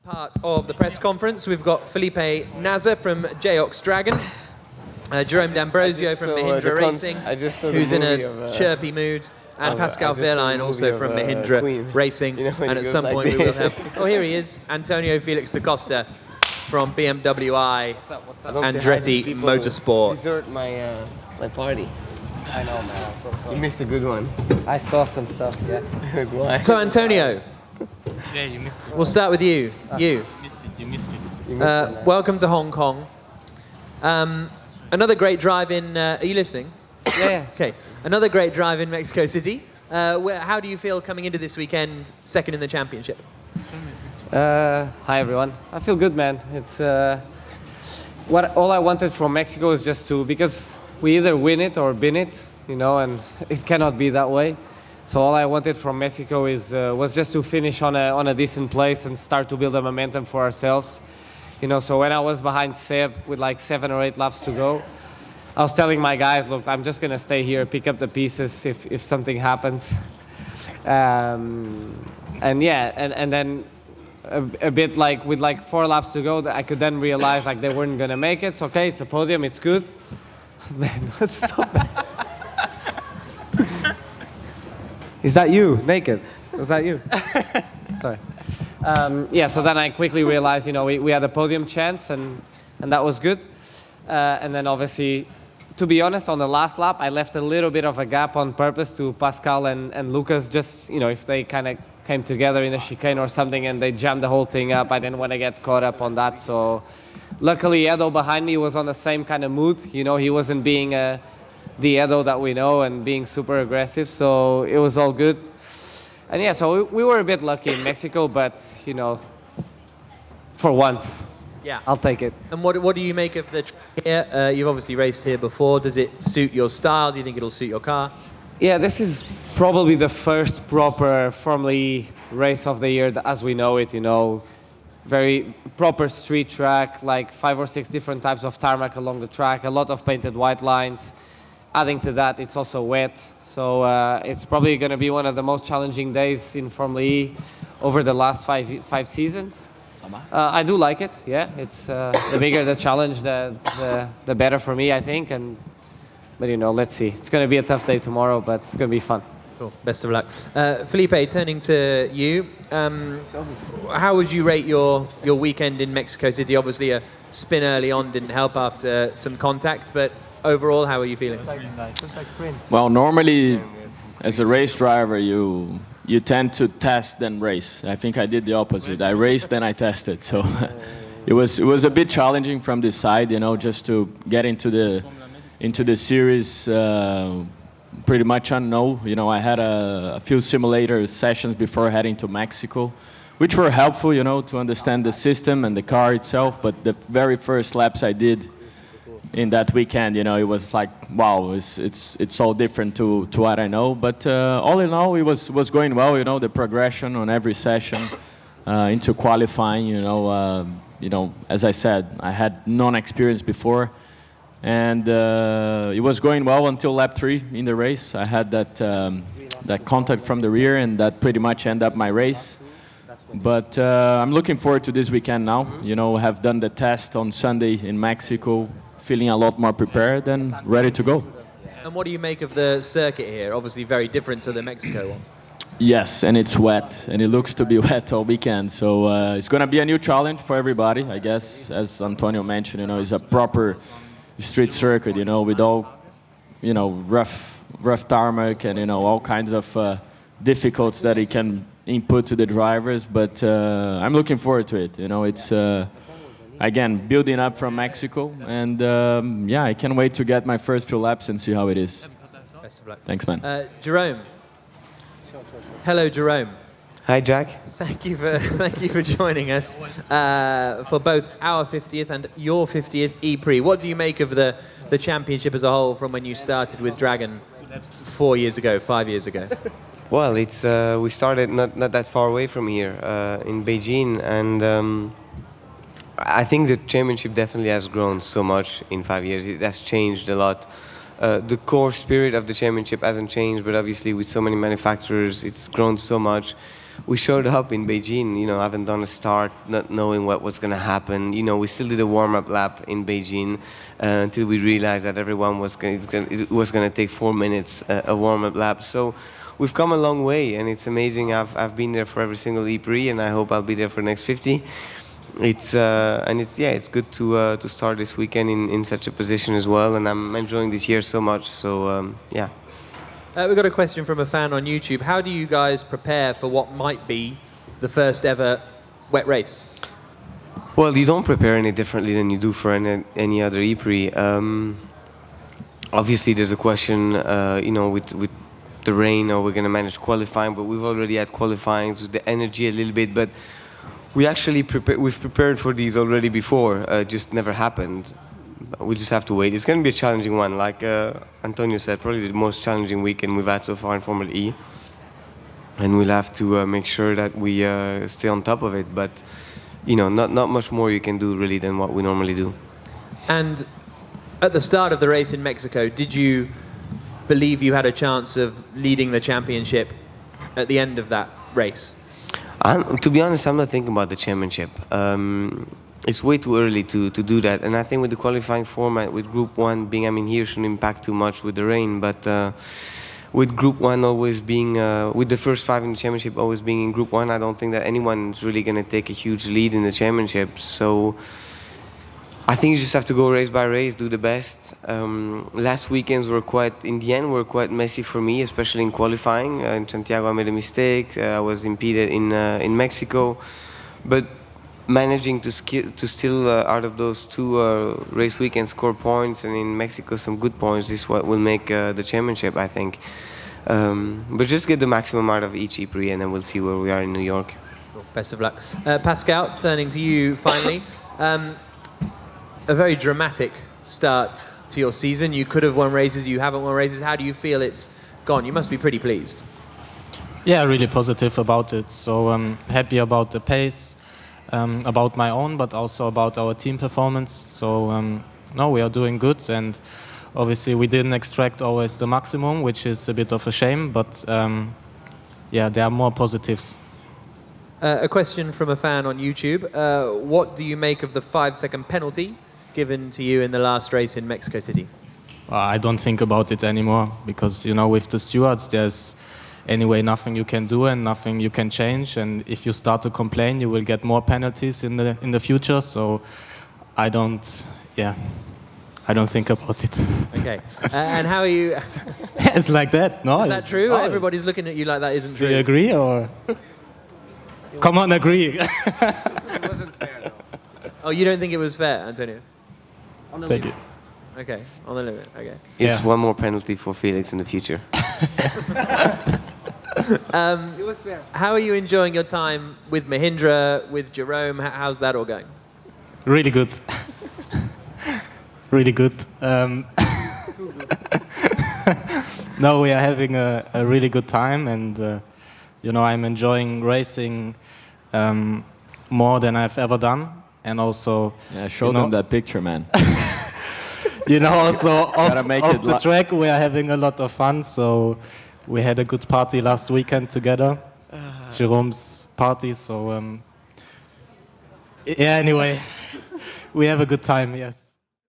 part of the press conference. We've got Felipe Nasr from JOX Dragon, Jerome D'Ambrosio from Mahindra Racing, who's in a chirpy mood, and Pascal Wehrlein, also from Mahindra Racing. And at some point we will have... Oh, here he is, Antonio Felix da Costa from BMW I Andretti Motorsport. Desert my party. I know, man. I'm so sorry. You missed a good one. I saw some stuff, yeah. So, Antonio. Yeah, you missed it. We'll start with you. You missed it. Welcome to Hong Kong. Another great drive in... are you listening? Yeah. Okay. Another great drive in Mexico City. How do you feel coming into this weekend, second in the championship? Hi, everyone. I feel good, man. It's all I wanted from Mexico is just to... Because we either win it or bin it, you know, and it cannot be that way. So all I wanted from Mexico was just to finish on a decent place and start to build a momentum for ourselves. You know, so when I was behind Seb with like 7 or 8 laps to go, I was telling my guys, look, I'm just going to stay here, pick up the pieces if something happens. And yeah, and then a bit like with like 4 laps to go, I could then realize like they weren't going to make it. So, okay, it's a podium, it's good. Man, let's stop that. Is that you, naked? Was that you? Sorry. Yeah, so then I quickly realized, you know, we had a podium chance, and that was good. And then obviously, to be honest, on the last lap, I left a little bit of a gap on purpose to Pascal and Lucas, just, you know, if they kind of came together in a chicane or something and they jammed the whole thing up, I didn't want to get caught up on that. So luckily, Edo behind me was on the same kind of mood. You know, he wasn't being the Edo that we know and being super aggressive, so it was all good. And yeah, so we were a bit lucky in Mexico, but, you know, for once, yeah, I'll take it. And what do you make of the track here? You've obviously raced here before. Does it suit your style? Do you think it'll suit your car? Yeah, this is probably the first proper Formula E race of the year as we know it, you know. Very proper street track, like 5 or 6 different types of tarmac along the track, a lot of painted white lines. Adding to that, it's also wet, so it's probably going to be one of the most challenging days in Formula E over the last five seasons. I do like it, yeah. It's the bigger the challenge, the better for me, I think. But you know, let's see. It's going to be a tough day tomorrow, but it's going to be fun. Cool. Best of luck. Felipe, turning to you, how would you rate your weekend in Mexico City? Obviously, a spin early on didn't help after some contact, but overall, how are you feeling? Well, normally, as a race driver, you tend to test then race. I think I did the opposite. I raced, then I tested. So it was a bit challenging from this side, you know, just to get into the series. Pretty much unknown. You know, I had a few simulator sessions before heading to Mexico, which were helpful, you know, to understand the system and the car itself. But the very first laps I did in that weekend, you know, it was like, wow, it's all different to what I know. But all in all, it was going well, you know, the progression on every session into qualifying, you know, as I said, I had non-experience before. And it was going well until lap 3 in the race. I had that contact from the rear, and that pretty much ended up my race. But I'm looking forward to this weekend now. You know, have done the test on Sunday in Mexico, feeling a lot more prepared and ready to go. And what do you make of the circuit here? Obviously very different to the Mexico one. Yes, and it's wet, and it looks to be wet all weekend. So it's going to be a new challenge for everybody, I guess. As Antonio mentioned, you know, it's a proper street circuit, you know, with all, you know, rough tarmac and, you know, all kinds of difficulties that it can input to the drivers. But I'm looking forward to it. You know, it's, again, building up from Mexico. And, yeah, I can't wait to get my first few laps and see how it is. Best of luck. Thanks, man. Jerome. Hello, Jerome. Hi, Jack. Thank you for joining us for both our 50th and your 50th E-Prix. What do you make of the championship as a whole from when you started with Dragon 4 years ago, 5 years ago? Well, it's we started not that far away from here in Beijing, and I think the championship definitely has grown so much in 5 years. It has changed a lot. The core spirit of the championship hasn't changed, but obviously with so many manufacturers, it's grown so much. we showed up in Beijing, you know, haven't done a start, not knowing what was going to happen. You know, we still did a warm-up lap in Beijing until we realized that everyone was going to take 4 minutes a warm-up lap. So we've come a long way, and it's amazing. I've been there for every single E-Prix, and I hope I'll be there for the next 50. It's good to start this weekend in such a position as well, and I'm enjoying this year so much. So yeah. We've got a question from a fan on YouTube. How do you guys prepare for what might be the first ever wet race? Well, you don't prepare any differently than you do for any other E-Prix. Obviously, there's a question, you know, with the rain, or we're going to manage qualifying, but we've already had qualifying with the energy a little bit. But we actually we've prepared for these already before, just never happened. We just have to wait. It's going to be a challenging one, like Antonio said, probably the most challenging weekend we've had so far in Formula E. And we'll have to make sure that we stay on top of it. But, you know, not much more you can do really than what we normally do. And at the start of the race in Mexico, did you believe you had a chance of leading the championship at the end of that race? To be honest, I'm not thinking about the championship. It's way too early to do that, and I think with the qualifying format, with Group 1 being, I mean, here shouldn't impact too much with the rain, but with Group 1 always being, with the first 5 in the championship always being in Group 1, I don't think that anyone's really going to take a huge lead in the championship. So I think you just have to go race by race, do the best. Last weekends were in the end, were quite messy for me, especially in qualifying. In Santiago, I made a mistake. I was impeded in Mexico, but managing to still, out of those 2 race weekends, score points, and in Mexico some good points, is what will make the championship, I think. But just get the maximum out of each E-Prix, and then we'll see where we are in New York. Cool. Best of luck. Pascal, turning to you finally. A very dramatic start to your season. You could have won races, you haven't won races. How do you feel it's gone? You must be pretty pleased. Yeah, really positive about it. So I'm happy about the pace, about my own, but also about our team performance. So no, we are doing good, and obviously we didn't extract always the maximum, which is a bit of a shame, but yeah, there are more positives. A question from a fan on YouTube. What do you make of the 5-second penalty given to you in the last race in Mexico City? I don't think about it anymore, because, you know, with the stewards, there's anyway nothing you can do and nothing you can change. And if you start to complain, you will get more penalties in the future. So I don't think about it. Okay. And how are you? It's like that. No, is that true? Always. Everybody's looking at you like that isn't true. Do you agree, or? Come on, agree. It wasn't fair, though. Oh, you don't think it was fair, Antonio? Thank you. Okay, on the limit. Okay. It's one more penalty for Felix in the future. It was fair. How are you enjoying your time with Mahindra, with Jerome? How's that all going? Really good. Really good. No, we are having a really good time, and you know, I'm enjoying racing more than I've ever done, and also. Yeah, show them that picture, man. You know, also off the track, we are having a lot of fun. So we had a good party last weekend together, Jerome's party. So yeah, anyway, we have a good time. Yes.